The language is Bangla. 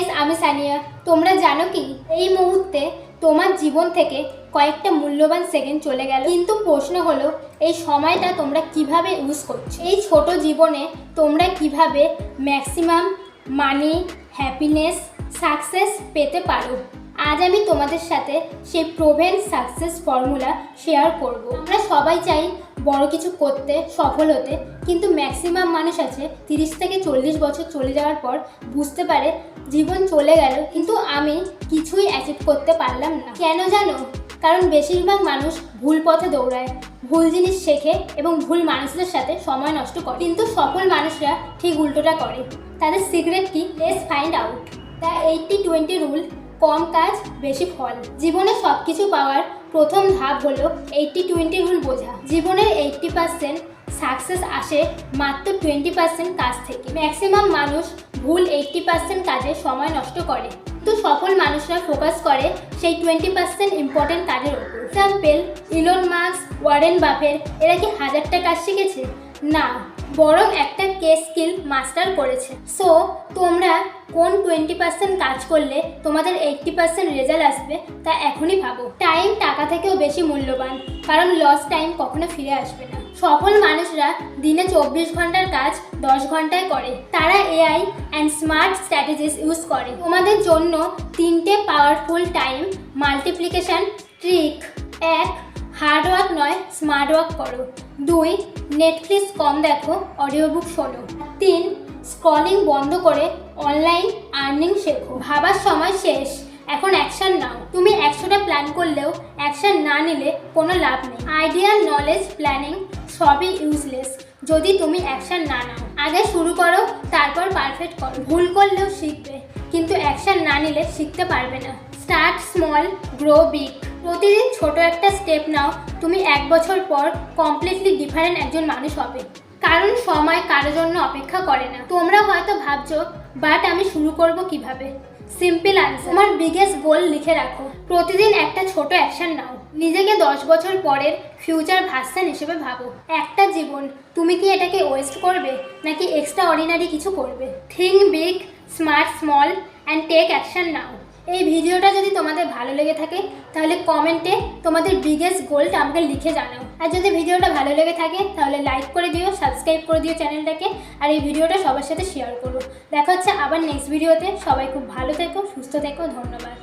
গাইস, আমি সানিয়া। তোমরা জানো কি এই মুহূর্তে তোমার জীবন থেকে কয়েকটা মূল্যবান সেকেন্ড চলে গেল, কিন্তু প্রশ্ন হলো এই সময়টা তোমরা কিভাবে ইউজ করছো। এই ছোট জীবনে তোমরা কিভাবে ম্যাক্সিমাম মানি, হ্যাপিনেস, সাকসেস পেতে পারো। আজ আমি তোমাদের সাথে সেই প্রোভেন সাকসেস ফর্মুলা শেয়ার করব। আমরা সবাই চাই বড় কিছু করতে, সফল হতে, কিন্তু ম্যাক্সিমাম মানুষ আছে 30 থেকে 40 বছর চলে যাওয়ার পর বুঝতে পারে জীবন চলে গেল, কিন্তু আমি কিছুই অ্যাচিভ করতে পারলাম না। কেন জানো? কারণ বেশিরভাগ মানুষ ভুল পথে দৌড়ায়, ভুল জিনিস শেখে এবং ভুল মানুষদের সাথে সময় নষ্ট করে। কিন্তু সফল মানুষরা ঠিক উল্টোটা করে। তাদের সিক্রেট কি? Let's find out. The 80-20 rule, কম কাজ বেশি ফল। জীবনে সব কিছু পাওয়ার প্রথম ধাপ হলো 80-20 রুল বোঝা। জীবনের 80% সাকসেস আসে মাত্র 20% কাজ থেকে। ম্যাক্সিমাম মানুষ ভুল 80% কাজে সময় নষ্ট করে, কিন্তু সফল মানুষরা ফোকাস করে সেই 20% ইম্পর্টেন্ট কাজের উপর। Example, Elon Musk, Warren Buffett, এরা কি 1000টা কাজ শিখেছে? না, বরং একটা কেস স্কিল মাস্টার করেছে। সো তোমরা কোন 20% কাজ করলে তোমাদের 80% রেজাল্ট আসবে তা এখনই ভাবো। টাইম টাকা থেকেও বেশি মূল্যবান, কারণ লস টাইম কখনো ফিরে আসবে না। সফল মানুষরা দিনে 24 ঘন্টার কাজ 10 ঘন্টায় করে। তারা AI and smart strategies use করে। তোমাদের জন্য 3টে powerful time multiplication trick. 1. Hard work নয়, স্মার্ট ওয়ার্ক করো। 2. নেটফ্লিক্স কম দেখো, অডিও বুক শোনো। 3. স্ক্রলিং বন্ধ করে অনলাইন আর্নিং শেখো। ভাবার সময় শেষ, এখন অ্যাকশন নাও। তুমি 100টা প্ল্যান করলেও অ্যাকশন না নিলে কোনো লাভ নেই। আইডিয়া, নলেজ, প্ল্যানিং সবই ইউজলেস যদি তুমি অ্যাকশন না নাও। আগে শুরু করো, তারপর পারফেক্ট করো। ভুল করলেও শিখবে, কিন্তু অ্যাকশন না নিলে শিখতে পারবে না। Start small, grow big. প্রতিদিন ছোট একটা স্টেপ নাও। তুমি 1 বছর পর কমপ্লিটলি ডিফারেন্ট একজন মানুষ হবে, কারণ সময় কারোর জন্য অপেক্ষা করে না। তোমরা হয়তো ভাবছো, বাট আমি শুরু করব কিভাবে? সিম্পল আনসার, তোমার বিগেস্ট গোল লিখে রাখো। প্রতিদিন একটা ছোট অ্যাকশন নাও। নিজেকে 10 বছর পরের ফিউচার ভার্সন হিসেবে ভাবো। একটা জীবন, তুমি কি এটাকে ওয়েস্ট করবে নাকি এক্সট্রা অর্ডিনারি কিছু করবে? Think big, smart small and take action now. এই ভিডিওটা যদি তোমাদের ভালো লেগে থাকে তাহলে কমেন্টে তোমাদের বিগেস্ট গোলটা আমাকে লিখে জানাও। আর যদি ভিডিওটা ভালো লেগে থাকে তাহলে লাইক করে দিও, সাবস্ক্রাইব করে দিও চ্যানেলটাকে, আর এই ভিডিওটা সবার সাথে শেয়ার করো। দেখা হচ্ছে আবার নেক্সট ভিডিওতে। সবাই খুব ভালো থেকো, সুস্থ থেকো। ধন্যবাদ।